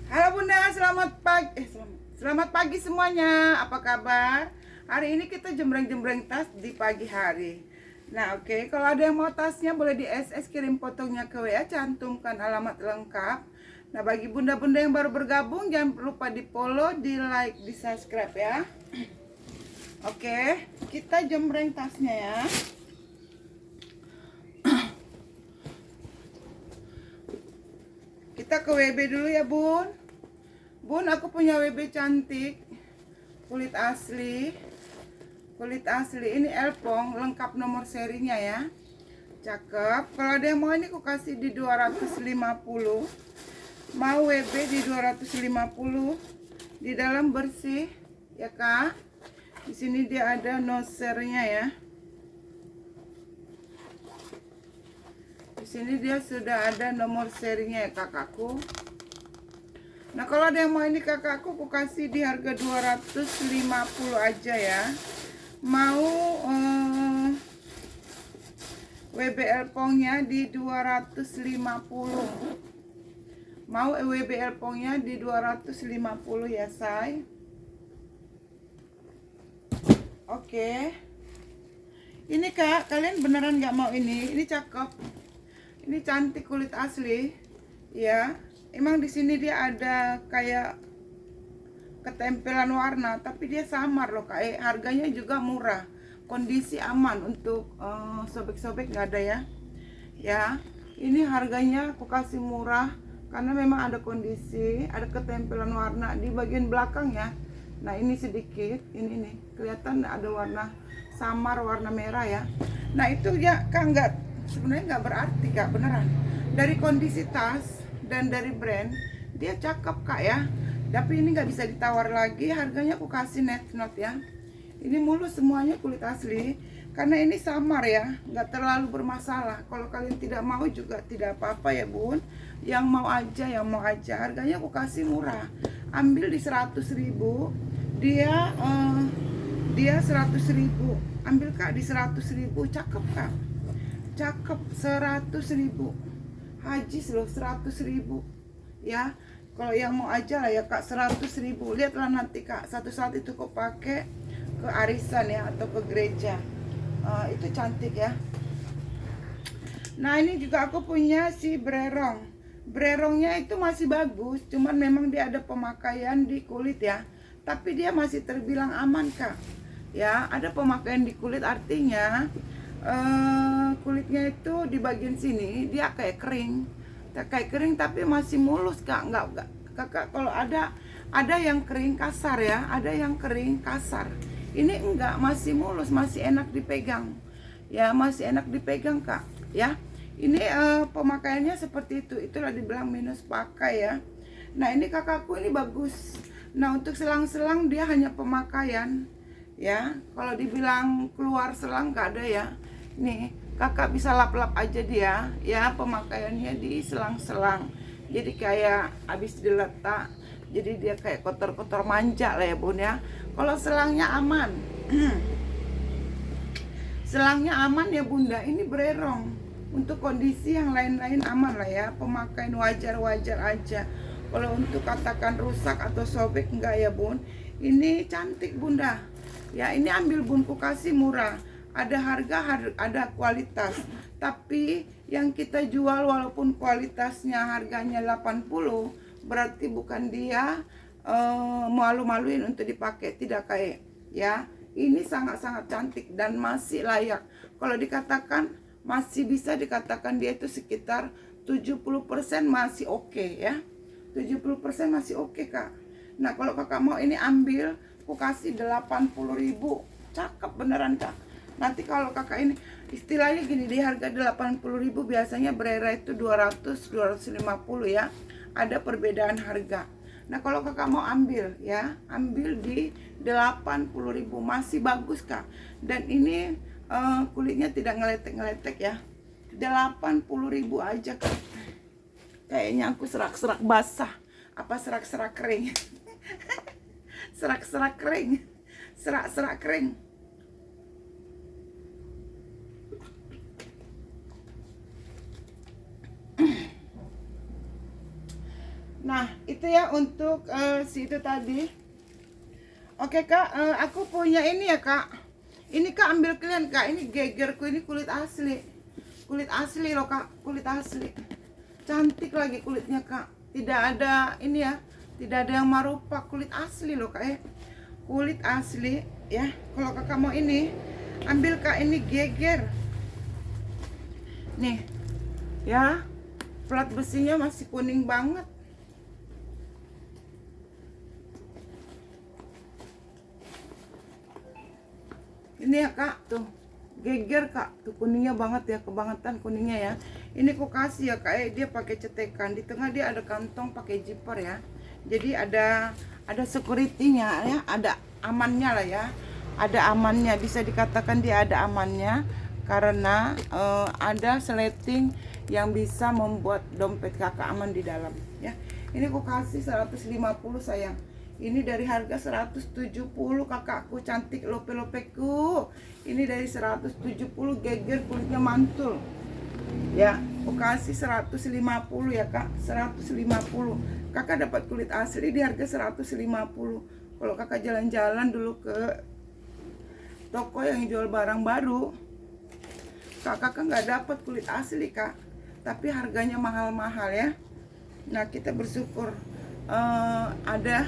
Halo Bunda, selamat pagi semuanya. Apa kabar? Hari ini kita jembreng-jembreng tas di pagi hari. Nah, oke. Kalau ada yang mau tasnya boleh di SS, kirim fotonya ke WA, cantumkan alamat lengkap. Nah, bagi bunda-bunda yang baru bergabung, jangan lupa di follow, di like, di subscribe ya. Oke, kita jembreng tasnya ya. Kita ke WB dulu ya Bun. Bun, aku punya WB cantik, kulit asli. Kulit asli ini Elpong, lengkap nomor serinya ya. Cakep. Kalau ada yang mau ini aku kasih di 250. Mau WB di 250. Di dalam bersih ya Kak. Di sini dia ada nosernya ya. Di sini dia sudah ada nomor serinya ya kakakku. Nah, kalau ada yang mau ini kakakku, aku kasih di harga 250 aja ya. Mau WBL Pongnya di 250. Mau WBL Pongnya di 250 ya say. Oke. Ini Kak, kalian beneran nggak mau ini? Ini cakep. Ini cantik, kulit asli. Ya. Emang di sini dia ada kayak ketempelan warna, tapi dia samar loh Kak. Harganya juga murah. Kondisi aman untuk sobek-sobek nggak ada ya. Ya, ini harganya aku kasih murah karena memang ada kondisi, ada ketempelan warna di bagian belakang ya. Nah, ini sedikit, ini nih kelihatan ada warna samar, warna merah ya. Nah, itu ya Kak, sebenarnya nggak berarti Kak, beneran. Dari kondisi tas dan dari brand dia cakep Kak ya. Tapi ini nggak bisa ditawar lagi, harganya aku kasih net note ya. Ini mulus semuanya kulit asli karena ini samar ya, nggak terlalu bermasalah. Kalau kalian tidak mau juga tidak apa-apa ya Bun. Yang mau aja, harganya aku kasih murah. Ambil di 100.000, dia 100.000. Ambil Kak di 100.000, cakep Kak, cakep. 100.000 Hajis loh, 100.000 ya. Kalau yang mau aja lah ya Kak, 100.000. Lihatlah nanti Kak, satu saat itu kok pakai ke arisan ya atau ke gereja. Itu cantik ya. Nah, ini juga aku punya si brerong. Brerongnya itu masih bagus, cuman memang dia ada pemakaian di kulit ya. Tapi dia masih terbilang aman Kak. Ya, ada pemakaian di kulit artinya kulitnya itu di bagian sini dia kayak kering tapi masih mulus Kak. Enggak Kakak, kalau ada yang kering kasar ya, ada yang kering kasar. Ini enggak, masih mulus, masih enak dipegang. Ya, masih enak dipegang Kak, ya. Ini pemakaiannya seperti itu. Itulah dibilang minus pakai ya. Nah, ini kakakku ini bagus. Nah, untuk selang-selang dia hanya pemakaian ya. Kalau dibilang keluar selang nggak ada ya. Nih, kakak bisa lap-lap aja dia ya, pemakaiannya di selang-selang. Jadi kayak habis diletak, jadi dia kayak kotor-kotor manja lah ya Bun ya. Kalau selangnya aman. Selangnya aman ya Bunda. Ini bererong. Untuk kondisi yang lain-lain aman lah ya. Pemakaian wajar-wajar aja. Kalau untuk katakan rusak atau sobek enggak ya Bun. Ini cantik Bunda. Ya, ini ambil Bunku kasih murah. Ada harga, ada kualitas. Tapi yang kita jual walaupun kualitasnya harganya 80, berarti bukan dia malu-maluin untuk dipakai, tidak kayak ya. Ini sangat-sangat cantik dan masih layak. Kalau dikatakan masih bisa dikatakan dia itu sekitar 70% masih oke ya. 70% masih oke Kak. Nah, kalau Kakak mau ini ambil, aku kasih 80.000. Cakep beneran Kak. Nanti kalau Kakak ini istilahnya gini, di harga 80.000 biasanya berera itu 200-250 ya. Ada perbedaan harga. Nah, kalau Kakak mau ambil ya, ambil di 80.000, masih bagus Kak. Dan ini kulitnya tidak ngeletek-ngeletek ya. 80.000 aja Kak. Kayaknya aku serak-serak basah, apa serak-serak kering. Serak-serak kering. Serak-serak kering. Nah itu ya untuk si itu tadi. Oke kak, aku punya ini ya kak. Ini kak ambil kalian kak, ini gegerku, ini kulit asli. Kulit asli loh kak, kulit asli. Cantik lagi kulitnya kak. Tidak ada ini ya, tidak ada yang marupa, kulit asli loh kak ya. Kulit asli ya. Kalau kakak mau ini, ambil kak, ini geger. Nih ya, plat besinya masih kuning banget. Ini ya kak, tuh geger kak, tuh kuningnya banget ya, kebangetan kuningnya ya. Ini ku kasih ya kak, dia pakai cetekan, di tengah dia ada kantong pakai zipper ya. Jadi ada security-nya ya, ada amannya lah ya, ada amannya, bisa dikatakan dia ada amannya karena ada sleting yang bisa membuat dompet kakak aman di dalam ya. Ini ku kasih 150 sayang. Ini dari harga 170 kakakku, cantik lope-lopeku. Ini dari 170, geger kulitnya mantul. Ya, aku kasih 150 ya kak, 150. Kakak dapat kulit asli di harga 150. Kalau kakak jalan-jalan dulu ke toko yang jual barang baru, kakak nggak dapat kulit asli kak. Tapi harganya mahal-mahal ya. Nah kita bersyukur ada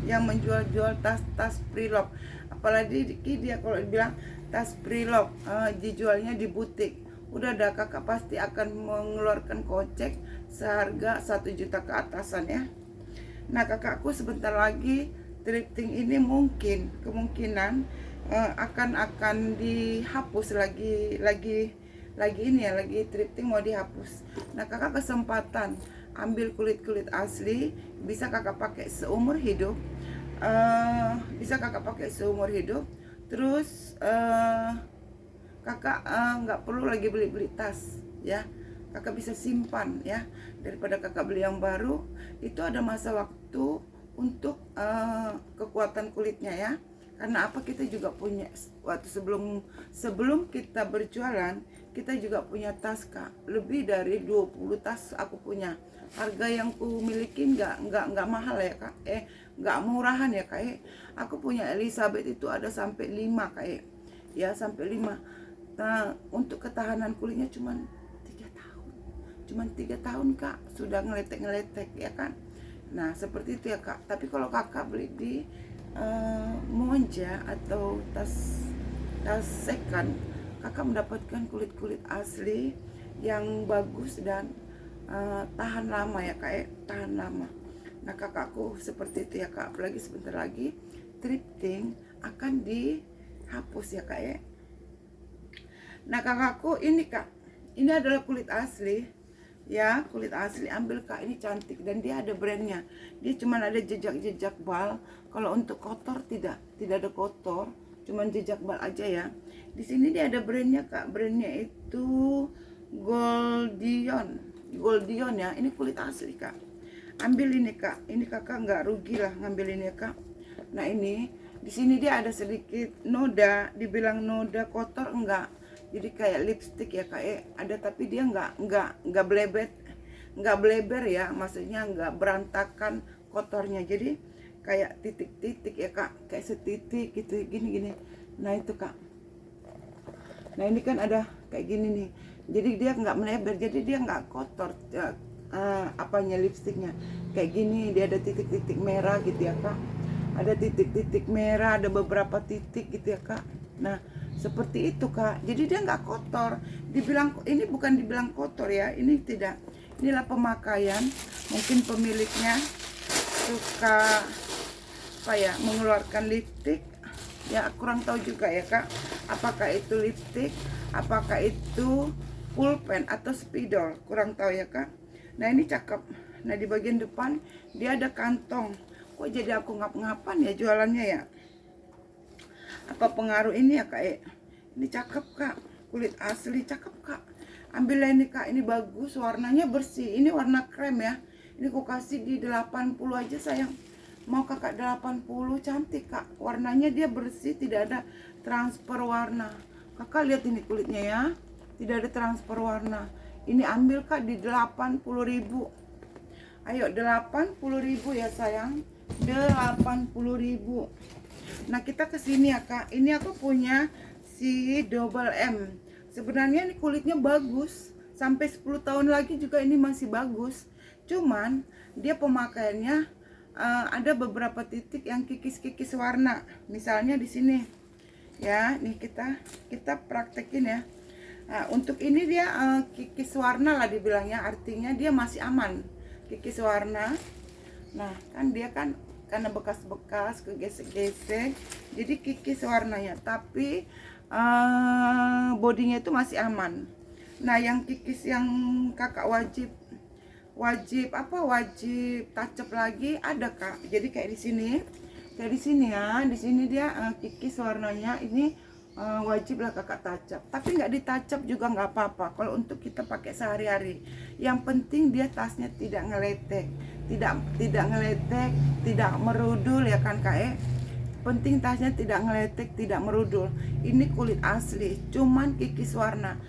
yang menjual-jual tas-tas Prelove. Apalagi dia kalau dibilang tas Prelove dijualnya di butik, udah ada kakak pasti akan mengeluarkan kocek seharga 1 juta ke atasan ya. Nah kakakku sebentar lagi thrifting ini kemungkinan akan dihapus lagi ini ya, lagi thrifting mau dihapus. Nah kakak kesempatan ambil kulit asli, bisa kakak pakai seumur hidup. Terus kakak nggak perlu lagi beli tas ya, kakak bisa simpan ya, daripada kakak beli yang baru. Itu ada masa waktu untuk kekuatan kulitnya ya. Karena apa, kita juga punya waktu sebelum kita berjualan, kita juga punya tas kak, lebih dari 20 tas aku punya. Harga yang ku miliki nggak mahal ya kak, nggak murahan ya kak. Aku punya Elizabeth itu ada sampai 5 kak, ya sampai 5. Nah untuk ketahanan kulitnya cuman 3 tahun kak, sudah ngeletek ya kan. Nah seperti itu ya kak. Tapi kalau kakak beli di Monja atau tas second, kakak mendapatkan kulit asli yang bagus dan tahan lama ya kak, tahan lama. Nah kakakku seperti itu ya kak. Apalagi sebentar lagi thrifting akan dihapus ya kak. Nah kakakku ini kak, ini adalah kulit asli ya, kulit asli, ambil kak, ini cantik dan dia ada brandnya. Dia cuma ada jejak bal. Kalau untuk kotor tidak ada kotor, cuman jejak bal aja ya. Di sini dia ada brandnya kak, brandnya itu Goldion ya. Ini kulit asli kak, ambil ini kak. Ini kakak nggak rugi lah ngambil ini ya kak. Nah ini di sini dia ada sedikit noda, dibilang noda kotor enggak, jadi kayak lipstick ya kak, ada, tapi dia nggak bleber ya, maksudnya nggak berantakan kotornya, jadi kayak titik-titik ya kak, kayak setitik gitu, gini. Nah itu kak, nah ini kan ada kayak gini nih, jadi dia nggak melebar, jadi dia nggak kotor apanya, lipstiknya kayak gini. Dia ada titik-titik merah gitu ya kak, ada titik-titik merah, ada beberapa titik gitu ya kak. Nah seperti itu kak, jadi dia nggak kotor. Ini bukan dibilang kotor ya, ini tidak. Inilah pemakaian, mungkin pemiliknya suka apa ya, mengeluarkan lipstick ya, kurang tahu juga ya kak, apakah itu lipstick, apakah itu pulpen atau spidol, kurang tahu ya kak. Nah ini cakep. Nah di bagian depan dia ada kantong. Kok jadi aku ngap-ngapan ya jualannya ya, apa pengaruh ini ya kak. Ini cakep kak, kulit asli cakep kak. Ambil ini kak, ini bagus, warnanya bersih. Ini warna krem ya. Ini aku kasih di 80 aja sayang. Mau kakak 80, cantik kak. Warnanya dia bersih, tidak ada transfer warna. Kakak lihat ini kulitnya ya, tidak ada transfer warna. Ini ambil kak di 80.000. Ayo 80.000 ya sayang, 80.000. Nah kita kesini ya kak. Ini aku punya si double M. Sebenarnya ini kulitnya bagus, sampai 10 tahun lagi juga ini masih bagus. Cuman dia pemakaiannya ada beberapa titik yang kikis-kikis warna. Misalnya di sini ya, nih kita praktekin ya. Nah, untuk ini dia kikis warna lah dibilangnya, artinya dia masih aman kikis warna. Nah kan dia kan karena bekas-bekas kegesek-gesek, jadi kikis warnanya, tapi bodinya itu masih aman. Nah yang kikis yang kakak wajib touch up lagi ada kak. Jadi kayak di sini ya, di sini dia kikis warnanya ini wajib lah kakak touch up. Tapi nggak di touch up juga nggak apa-apa kalau untuk kita pakai sehari-hari. Yang penting dia tasnya tidak ngeletek, tidak merudul ya kan kak. Penting tasnya tidak ngeletek, tidak merudul. Ini kulit asli, cuman kikis warna.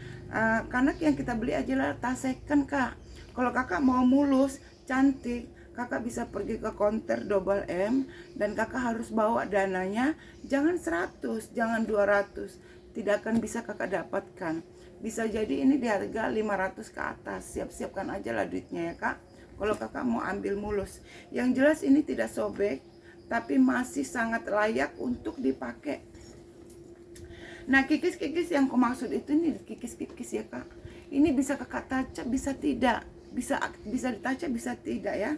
Karena yang kita beli aja lah tas second kak. Kalau kakak mau mulus, cantik, kakak bisa pergi ke counter double M dan kakak harus bawa dananya jangan 100, jangan 200. Tidak akan bisa kakak dapatkan. Bisa jadi ini di harga 500 ke atas. Siap-siapkan aja lah duitnya ya kak. Kalau kakak mau ambil mulus. Yang jelas ini tidak sobek, tapi masih sangat layak untuk dipakai. Nah kikis-kikis yang aku maksud itu ini kikis-kikis ya kak. Ini bisa kakak touch up, bisa tidak. Bisa ditaca, bisa tidak ya,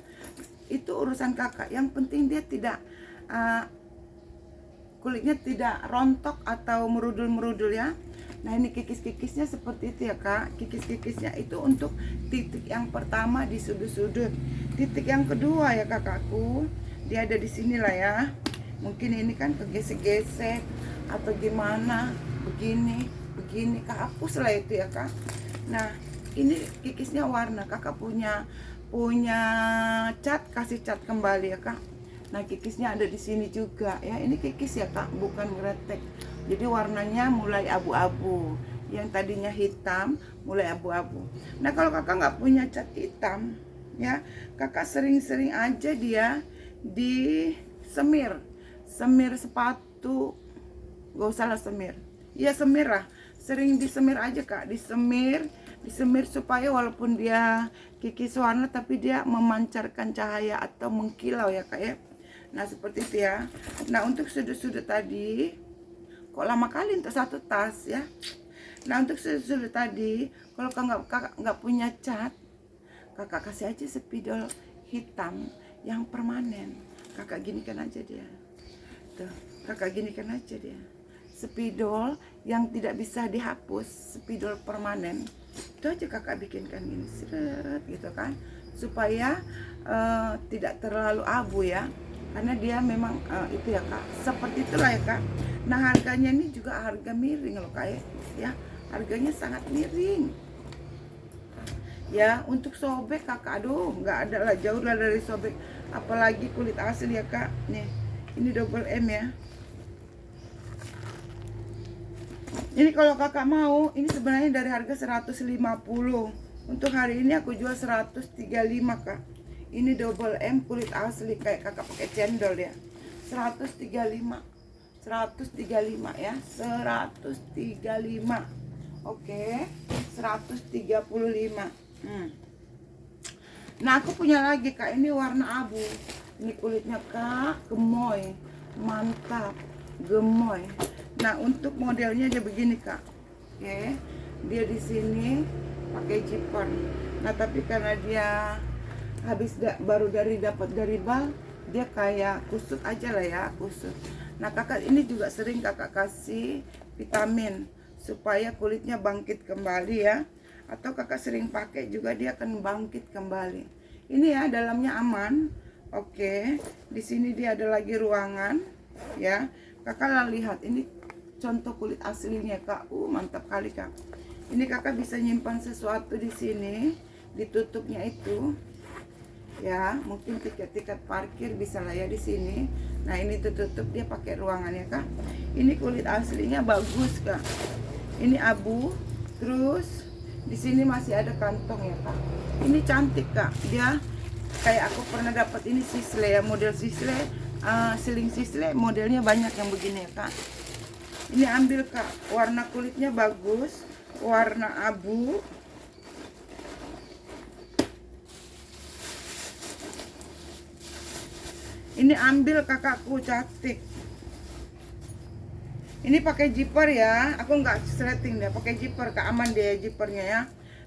itu urusan kakak. Yang penting dia tidak kulitnya tidak rontok atau merudul ya. Nah ini kikis-kikisnya seperti itu ya kak. Kikis-kikisnya itu untuk titik yang pertama di sudut-sudut. Titik yang kedua ya kakakku, dia ada di sini lah ya. Mungkin ini kan kegesek-gesek atau gimana, begini kehapus lah itu ya kak. Nah ini kikisnya warna, kakak punya cat, kasih cat kembali ya kak. Nah kikisnya ada di sini juga ya. Ini kikis ya kak, bukan gretek. Jadi warnanya mulai abu-abu, yang tadinya hitam mulai abu-abu. Nah kalau kakak nggak punya cat hitam ya, kakak sering-sering aja dia di semir sepatu. Gak usah lah semir, ya semir lah, sering disemir aja kak, disemir supaya walaupun dia kikis warna tapi dia memancarkan cahaya atau mengkilau ya kak ya. Nah seperti itu ya. Nah untuk sudut-sudut tadi, kok lama kali untuk satu tas ya. Nah untuk sudut-sudut tadi, kalau kakak nggak punya cat, kakak kasih aja spidol hitam yang permanen. Kakak ginikan aja dia tuh, kakak ginikan aja dia, spidol yang tidak bisa dihapus, spidol permanen. Itu aja kakak bikinkan gini, seret gitu kan, supaya tidak terlalu abu ya, karena dia memang itu ya kak, seperti itulah ya kak. Nah harganya ini juga harga miring loh kak ya, harganya sangat miring ya. Untuk sobek kakak, aduh nggak ada lah, jauh lah dari sobek, apalagi kulit asli ya kak. Nih ini double M ya. Ini kalau kakak mau, ini sebenarnya dari harga 150. Untuk hari ini aku jual 135 kak. Ini double M kulit asli, kayak kakak pakai cendol ya. 135 ya, 135. Oke, 135. Nah aku punya lagi kak, ini warna abu. Ini kulitnya kak, gemoy, mantap, gemoy. Nah untuk modelnya aja begini kak, oke, dia di sini pakai zipper. Nah tapi karena dia baru dapat dari bank, dia kayak kusut aja lah ya, kusut. Nah kakak ini juga sering kakak kasih vitamin supaya kulitnya bangkit kembali ya, atau kakak sering pakai juga dia akan bangkit kembali. Ini ya dalamnya aman. Oke, di sini dia ada lagi ruangan ya. Kakak lihat ini contoh kulit aslinya kak, mantap kali kak. Ini kakak bisa nyimpan sesuatu di sini, ditutupnya itu ya, mungkin tiket parkir bisa lah ya di sini. Nah ini tutup, dia pakai ruangan ya kak. Ini kulit aslinya bagus kak. Ini abu, terus di sini masih ada kantong ya kak. Ini cantik kak, dia Kayak aku pernah dapat ini sisle ya, model sisle, seling sisle modelnya banyak yang begini ya kak. Ini ambil kak, warna kulitnya bagus, warna abu. Ini ambil kakakku, cantik. Ini pakai zipper ya, aku nggak sleting deh, pakai zipper kak, aman deh zippernya ya.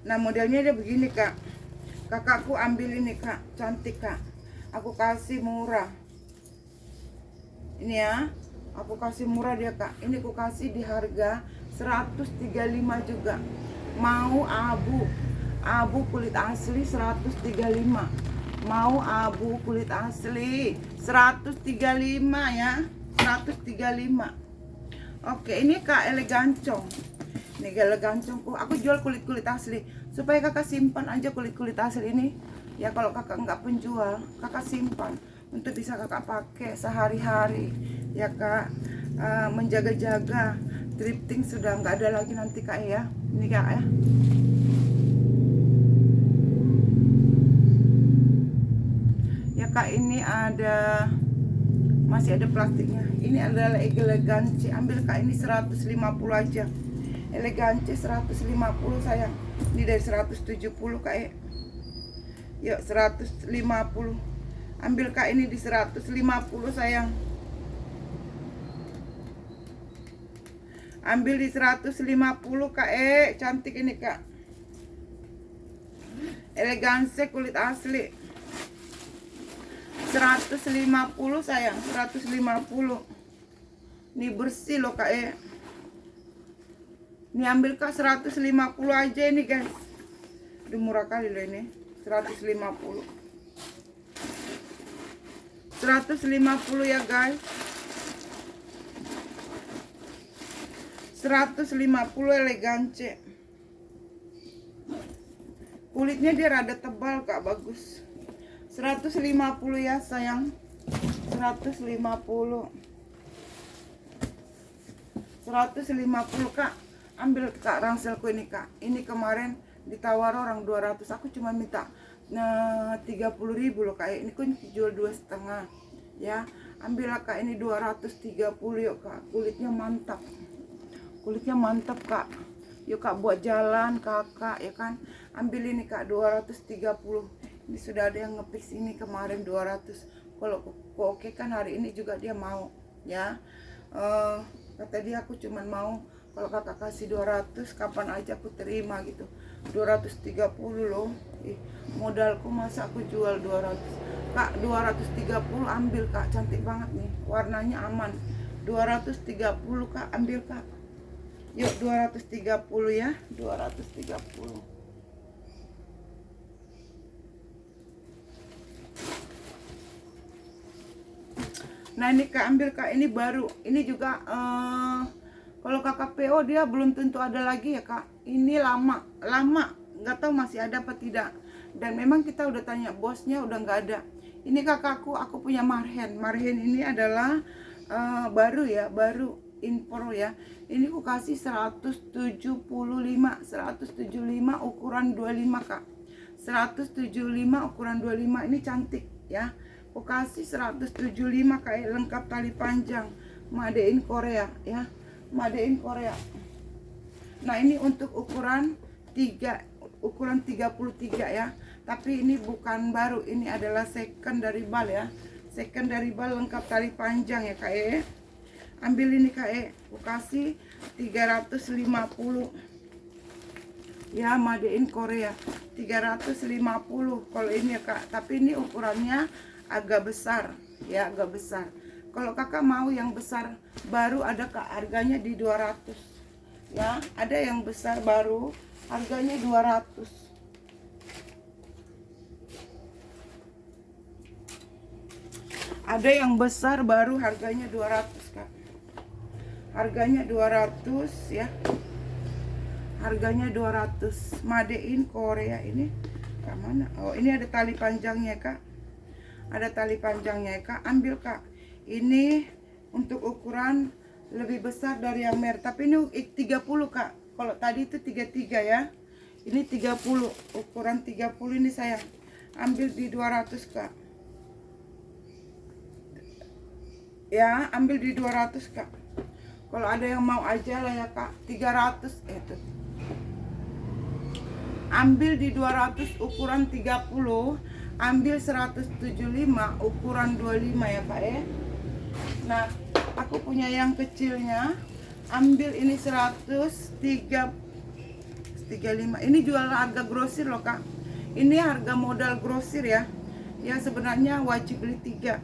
Nah modelnya dia begini kak. Kakakku ambil ini kak, cantik kak. Aku kasih murah. Ini ya, aku kasih murah dia kak. Ini aku kasih di harga 135 juga. Mau abu kulit asli 135. Mau abu kulit asli 135 ya, 135. Oke, ini kak elegancong. Ini elegancongku. Aku jual kulit asli supaya kakak simpan aja kulit asli ini ya. Kalau kakak nggak penjual, kakak simpan untuk bisa kakak pakai sehari-hari ya kak. Menjaga-jaga thrifting sudah nggak ada lagi nanti kak ya. Ini kak ya. Ya kak, ini ada, masih ada plastiknya. Ini adalah elegance, ambil kak, ini 150 aja. Elegance 150 sayang. Ini dari 170 kak ya. Yuk 150. Ambil kak, ini di 150 sayang. Ambil di 150 kak cantik ini kak. Elegance kulit asli 150 sayang, 150. Ini bersih loh kak Ini ambil kak 150 aja ini guys. Udah murah kali loh ini. 150 ya guys. 150 elegance. Kulitnya dia rada tebal kak, bagus. 150 ya sayang. 150 kak. Ambil kak rangselku ini kak. Ini kemarin ditawar orang 200, aku cuma minta 30.000 loh kak. Ini kan jual 2,5 ya. Ambil kak, ini 230 yuk kak. Kulitnya mantap kak. Yuk kak, buat jalan kakak ya kan. Ambil ini kak 230. Ini sudah ada yang ngepix ini kemarin 200. Kalau oke kan hari ini juga dia mau ya. Kata dia aku cuman mau kalau kakak kasih 200 kapan aja aku terima gitu. 230 loh. Modalku masa aku jual 200. Kak 230 ambil kak, cantik banget nih. Warnanya aman. 230 kak, ambil kak. Yuk 230 ya, 230. Nah ini kak, ambil kak, ini baru. Ini juga kalau kakak PO dia belum tentu ada lagi ya kak. Ini lama, nggak tahu masih ada apa tidak. Dan memang kita udah tanya bosnya udah nggak ada. Ini kakakku, aku punya marhen. Marhen ini adalah baru ya, baru impor ya. Ini aku kasih 175 ukuran 25 kak. 175 ukuran 25, ini cantik ya. Aku kasih 175 kayak lengkap tali panjang, made in Korea ya, made in Korea. Nah ini untuk ukuran 33 ya, tapi ini bukan baru, ini adalah second dari bal ya, second dari bal lengkap tali panjang ya kak Ambil ini kak aku kasih 350 ya, made in Korea 350 kalau ini ya kak, tapi ini ukurannya agak besar ya, agak besar. Kalau kakak mau yang besar baru ada kak, harganya di 200 ya. Ada yang besar baru harganya 200. Ada yang besar baru harganya 200 kak. Harganya 200 ya. Harganya 200, made in Korea. Ini ke mana? Oh, ini ada tali panjangnya kak. Ada tali panjangnya kak. Ambil kak. Ini untuk ukuran lebih besar dari yang merah, tapi ini 30 kak. Kalau tadi itu 33 ya. Ini 30, ukuran 30 ini sayang. ambil di 200 kak. Ya, ambil di 200 kak. Kalau ada yang mau aja lah ya kak, 300 itu. Ambil di 200 ukuran 30, ambil 175 ukuran 25 ya kak ya. Nah, aku punya yang kecilnya, ambil ini 135. Ini jual harga grosir loh kak. Ini harga modal grosir ya. Ya sebenarnya wajib beli 3.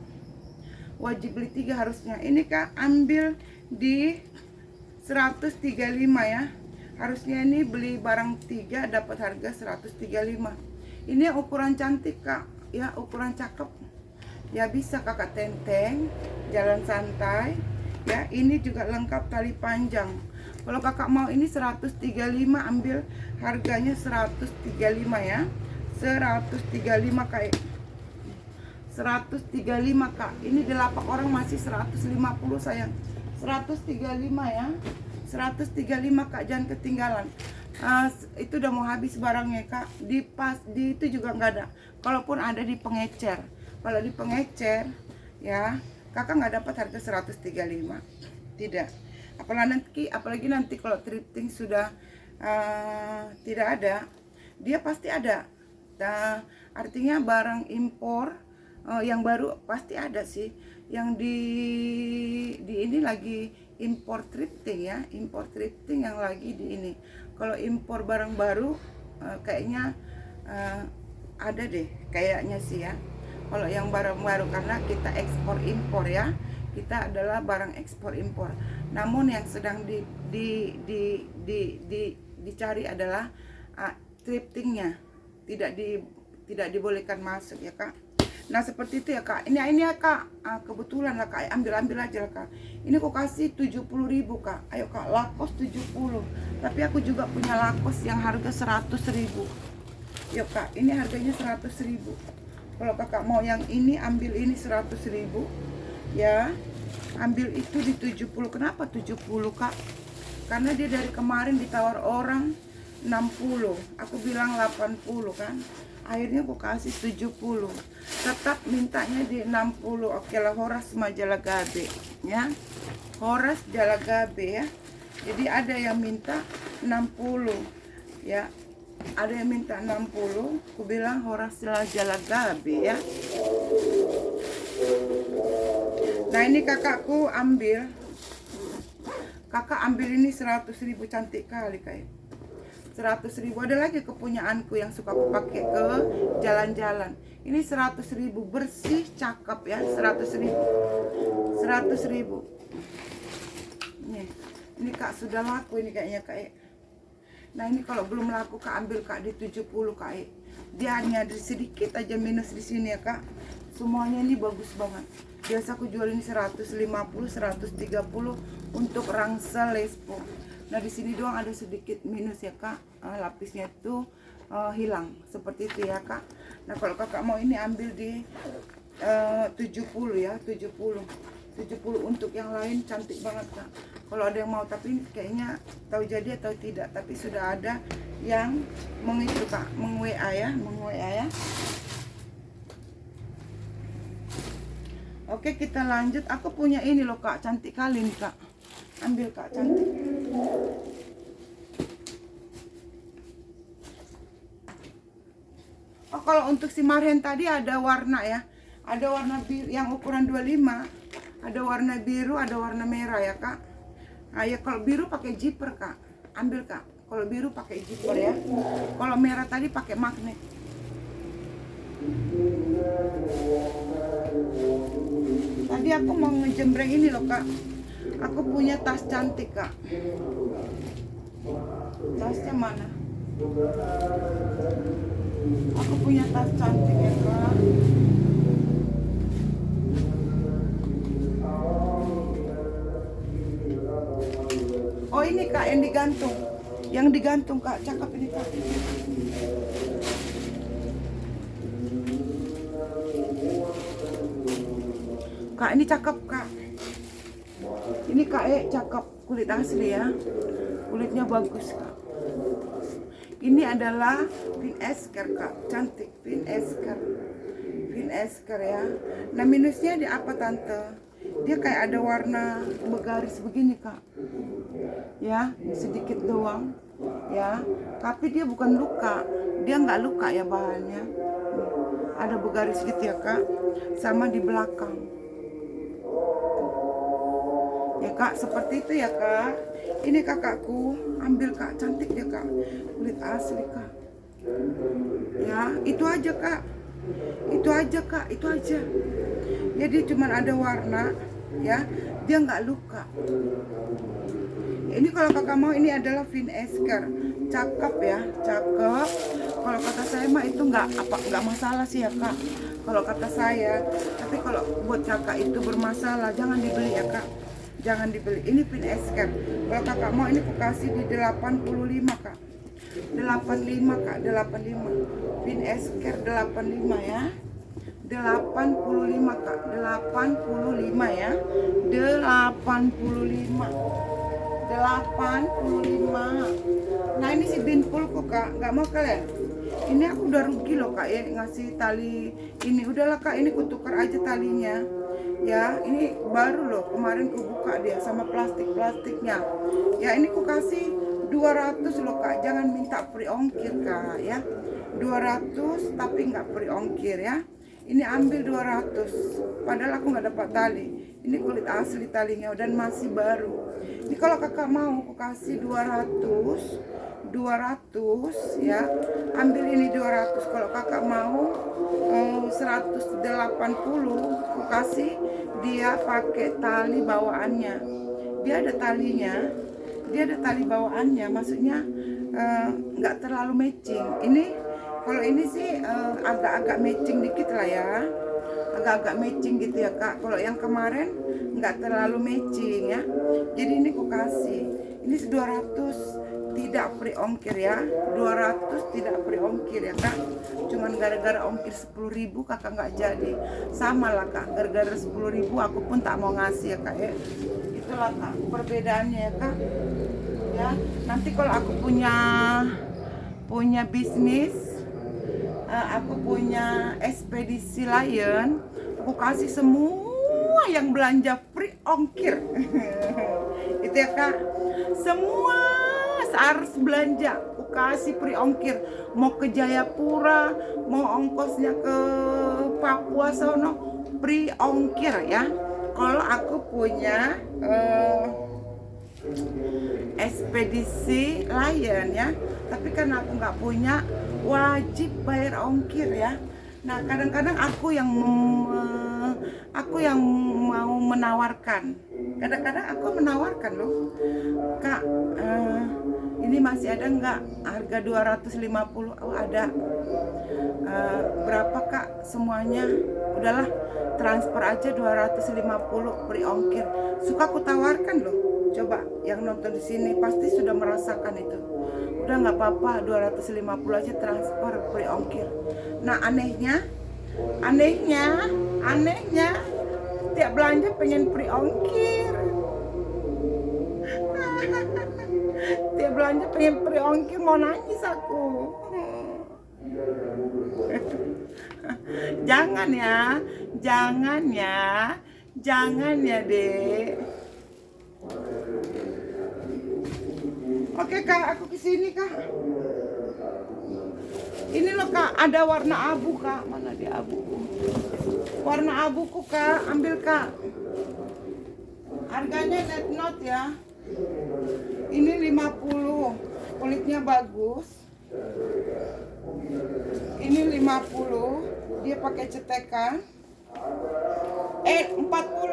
Wajib beli 3 harusnya. Ini kak ambil di 135 ya. Harusnya ini beli barang 3 dapat harga 135. Ini ukuran cantik kak, ya ukuran cakep. Ya bisa kakak tenteng, jalan santai. Ya ini juga lengkap tali panjang. Kalau kakak mau ini 135, ambil harganya 135 ya. 135 kak. 135 kak. Ini di lapak orang masih 150 sayang. 135 ya. 135 kak, jangan ketinggalan. Itu udah mau habis barangnya kak. Di itu juga nggak ada. Kalaupun ada di pengecer. Kalau di pengecer ya kakak nggak dapat harga 135. Tidak. Apalagi nanti kalau thrifting sudah tidak ada, dia pasti ada. Nah, artinya barang impor yang baru pasti ada sih. Yang di ini lagi impor thrifting ya, impor thrifting yang lagi di ini. Kalau impor barang baru kayaknya ada deh, kayaknya sih ya. Kalau yang barang baru, karena kita ekspor impor ya, kita adalah barang ekspor impor. Namun yang sedang dicari adalah thriftingnya, tidak dibolehkan masuk ya kak. Nah seperti itu ya kak. Ini ya kak, kebetulan lah kak, ambil aja lah kak. Ini aku kasih 70.000 kak. Ayo kak, lakos 70. Tapi aku juga punya lakos yang harga 100.000. Yuk kak, ini harganya 100.000. Kalau kakak mau yang ini, ambil ini 100.000 ya. Ambil itu di 70. Kenapa 70 kak? Karena dia dari kemarin ditawar orang 60. Aku bilang 80 kan. Akhirnya aku kasih 70. Tetap mintanya di 60. Oke lah, Horas Majalah Gabe ya. Horas Majalah Gabe ya. Jadi ada yang minta 60 ya. Ada yang minta 60. Aku bilang Horas Majalah Gabe ya. Nah ini kakakku ambil. Kakak ambil ini 100.000, cantik kali kayak. 100.000. Ada lagi kepunyaanku yang suka aku pakai ke jalan-jalan. Ini 100.000 bersih, cakep ya. 100.000. 100.000. Ini kak sudah laku ini kayaknya kak. Nah ini kalau belum laku kak, ambil kak di 70 kak. Dia hanya ada sedikit aja minus di sini ya kak. Semuanya ini bagus banget. Biasa aku jual ini 150, 130 untuk rangsel lespo. Nah di sini doang ada sedikit minus ya kak, lapisnya itu hilang seperti itu ya kak. Nah kalau kakak mau ini ambil di 70 ya, 70 untuk yang lain cantik banget kak. Kalau ada yang mau, tapi kayaknya tahu jadi atau tidak, tapi sudah ada yang mengitu kak, meng-WA ya. Oke kita lanjut. Aku punya ini loh kak, cantik kali nih kak. Ambil kak, cantik. Oh kalau untuk si Marhen tadi ada warna ya. Ada warna biru yang ukuran 25. Ada warna biru, ada warna merah ya kak. Nah ya kalau biru pakai zipper kak. Ambil kak. Kalau biru pakai zipper ya. Kalau merah tadi pakai magnet. Tadi aku mau ngejembreng ini loh kak. Aku punya tas cantik kak. Tasnya mana? Aku punya tas cantik ya kak. Oh ini kak yang digantung. Yang digantung kak, cakep ini kak. Kak ini cakep kak. Ini kak cakep, kulit asli ya. Kulitnya bagus kak. Ini adalah pin esker kak, cantik pin esker ya. Nah minusnya di apa tante? Dia kayak ada warna bergaris begini kak, ya sedikit doang ya, tapi dia bukan luka, dia nggak luka ya bahannya. Ada bergaris gitu ya kak, sama di belakang ya kak, seperti itu ya kak. Ini kakakku ambil kak, cantik ya kak, kulit asli kak ya. Itu aja kak, itu aja kak, itu aja. Jadi cuman ada warna ya, dia nggak luka. Ini kalau kakak mau, ini adalah Vin Esker, cakep ya, cakep. Kalau kata saya mah itu nggak masalah sih ya kak, kalau kata saya. Tapi kalau buat kakak itu bermasalah, jangan dibeli ya kak, jangan dibeli. Ini Vin Esker, kalau kakak mau ini aku kasih di 85 kak, 85 kak, 85. Vin Esker 85 ya, 85 kak, 85 ya, 85. Nah ini si binpulku kak, nggak mau kalian? Ini aku udah rugi loh kak ya, ngasih tali ini. Udahlah kak, ini kutukar aja talinya ya. Ini baru loh, kemarin ku buka dia sama plastiknya ya. Ini ku kasih 200 loh kak, jangan minta free ongkir kak ya. 200 tapi nggak free ongkir ya. Ini ambil 200, padahal aku nggak dapat tali. Ini kulit asli talinya dan masih baru. Ini kalau kakak mau aku kasih 200 ya. Ambil ini 200. Kalau kakak mau 180, aku kasih dia pakai tali bawaannya. Dia ada talinya, dia ada tali bawaannya. Maksudnya nggak terlalu matching. Ini kalau ini sih agak-agak matching dikit lah ya, agak-agak matching gitu ya kak. Kalau yang kemarin nggak terlalu matching ya. Jadi ini aku kasih, ini 200 tidak free ongkir ya, 200 tidak free ongkir ya kak. Cuman gara-gara ongkir 10.000 kakak nggak jadi. Sama lah kak, gara-gara 10.000 aku pun tak mau ngasih ya kak ya. Itulah kak perbedaannya ya kak ya. Nanti kalau aku punya bisnis, aku punya ekspedisi Lion, aku kasih semua yang belanja free ongkir. Itu ya kak, semua harus belanja aku kasih free ongkir. Mau ke Jayapura, mau ongkosnya ke Papua sono, free ongkir ya. Kalau aku punya ekspedisi Lion ya, tapi kan aku nggak punya, wajib bayar ongkir ya. Nah kadang-kadang aku yang mau menawarkan, kadang-kadang aku menawarkan loh kak, ini masih ada nggak harga 250? Oh ada. Berapa kak semuanya? Udahlah transfer aja 250 free ongkir. Suka aku tawarkan loh. Coba yang nonton di sini pasti sudah merasakan itu. Udah nggak apa-apa, 250 aja transfer free ongkir. Nah anehnya tiap belanja pengen free ongkir. Tiap belanja pengen free ongkir, mau nangis aku. Jangan ya dek. Oke kak, aku kesini kak. Ini loh kak, ada warna abu kak. Mana dia abuku? Warna abuku kak, ambil kak. Harganya net note ya. Ini 50, kulitnya bagus. Ini 50, dia pakai cetekan.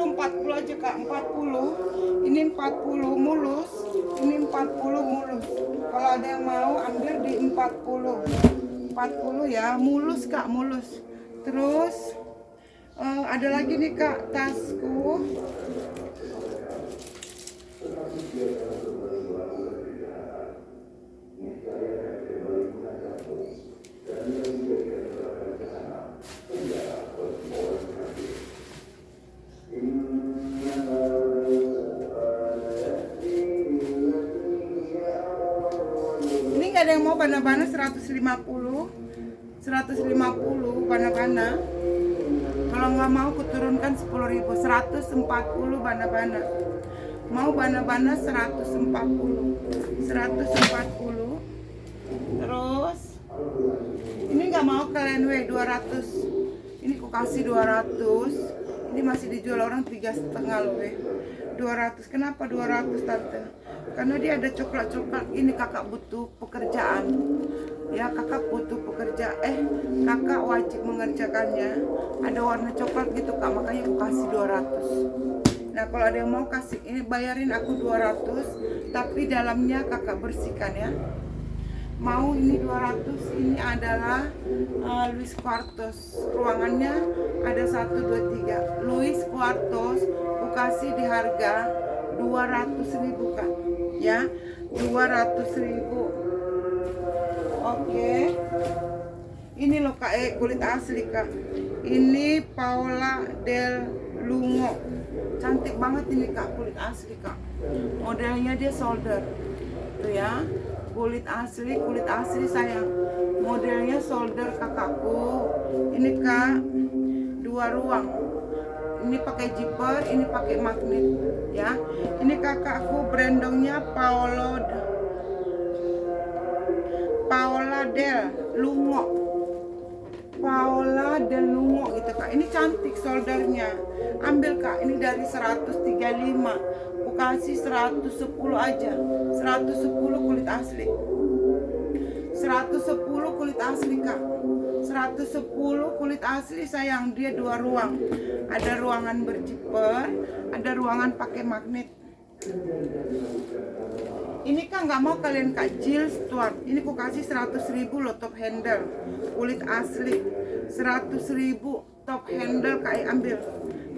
40 aja kak, 40. Ini 40 mulus, ini 40 mulus. Kalau ada yang mau ambil di 40 ya, mulus kak, mulus. Terus ada lagi nih kak, tasku. Ini nggak ada yang mau pada bana 150 bana-bana. Kalau nggak mau kuturunkan 10.000, 140 bana-bana. Mau bana-bana 140. Terus ini nggak mau kalian 200. Ini ku kasih 200. Ini masih dijual orang 3,5 loh 200. Kenapa 200 tante? Karena dia ada coklat-coklat. Ini kakak butuh pekerjaan. Ya kakak butuh pekerja. Kakak wajib mengerjakannya. Ada warna coklat gitu kak, makanya aku kasih 200. Nah kalau ada yang mau kasih, ini bayarin aku 200. Tapi dalamnya kakak bersihkan ya. Mau ini 200, ini adalah Louis Quartos. Ruangannya ada 1, 2, 3. Louis Quartos aku kasih di harga 200.000 kak. Ya 200.000. Oke. Ini loh kak, kulit asli kak. Ini Paola del Lungo. Cantik banget ini kak, kulit asli kak. Modelnya dia solder. Tuh ya. Kulit asli sayang. Modelnya solder kakakku. Ini kak, 2 ruang. Ini pakai zipper, ini pakai magnet ya. Ini kakakku brandongnya Paola del Lungo. Paola del Lungo gitu kak. Ini cantik soldernya. Ambil kak, ini dari 135. Aku kasih 110 aja. 110 kulit asli. 110 kulit asli kak. 110 kulit asli sayang. Dia 2 ruang. Ada ruangan berzipper, ada ruangan pakai magnet. Ini kan nggak mau kalian kak, Jill Stuart. Ini ku kasih 100.000 loh top handle. Kulit asli. 100.000 top handle kak, ambil.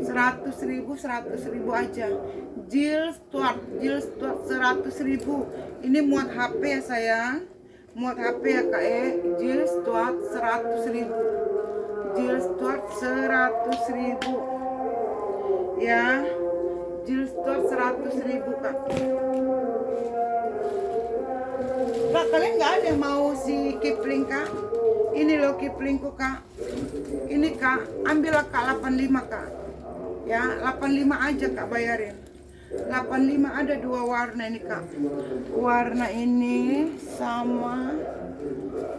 100.000 aja. Jill Stuart 100.000. Ini muat HP ya sayang. Muat HP ya kak Jill Stuart 100.000. Jill Stuart 100.000. Ya. Jill Stuart 100.000 kak. Kak, kalian nggak ada yang mau si Kipling kak? Ini loh Kiplingku kak. Ini kak, ambillah kak 85 kak. Ya, 85 aja kak bayarin. 85 ada 2 warna ini kak. Warna ini sama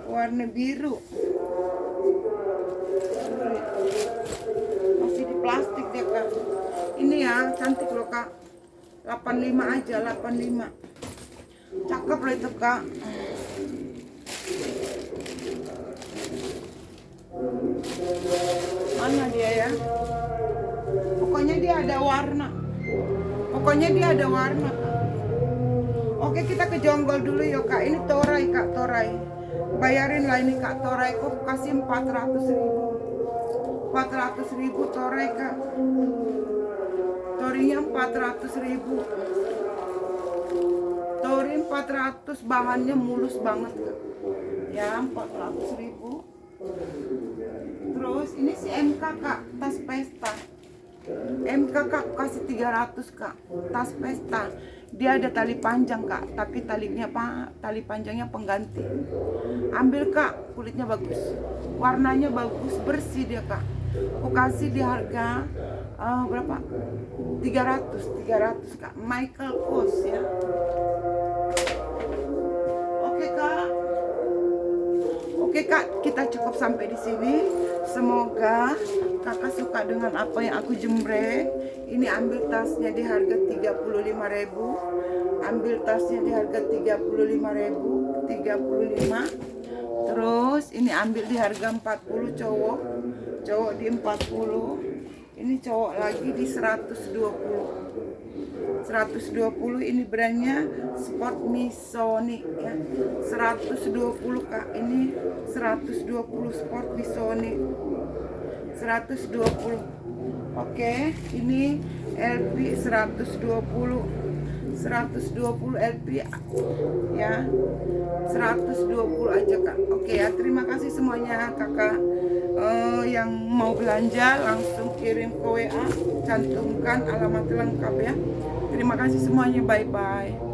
warna biru. Masih di plastik ya kak. Ini ya, cantik loh kak. 85 aja, 85. Cakep loh itu kak. Mana dia ya? Pokoknya dia ada warna. Oke, kita ke jonggol dulu yuk kak. Ini torai kak, torai. Bayarin lah ini kak, torai. Kok kasih 400.000. 400.000 torai kak. Torinya 400.000. Tori 400, bahannya mulus banget kak. Ya 400.000. Terus ini si MK kak, tas pesta. MK kak kasih 300 kak, tas pesta. Dia ada tali panjang kak, tapi tali panjangnya pengganti. Ambil kak, kulitnya bagus, warnanya bagus, bersih dia kak. Aku kasih di harga berapa? 300 kak, Michael Kors ya. Oke kak, kita cukup sampai di sini. Semoga kakak suka dengan apa yang aku jembreng. Ini ambil tasnya di harga 35.000. Ambil tasnya di harga 35.000, 35. Terus ini ambil di harga 40 cowok. Cowok di 40. Ini cowok lagi di 120. 120 ini brandnya Sport Missoni ya. 120 kak, ini 120 Sport Missoni 120. Oke, ini LP 120 LP ya. 120 aja kak. Oke ya, terima kasih semuanya kakak. Yang mau belanja langsung kirim ke WA, cantumkan alamat lengkap ya. Terima kasih semuanya, bye bye.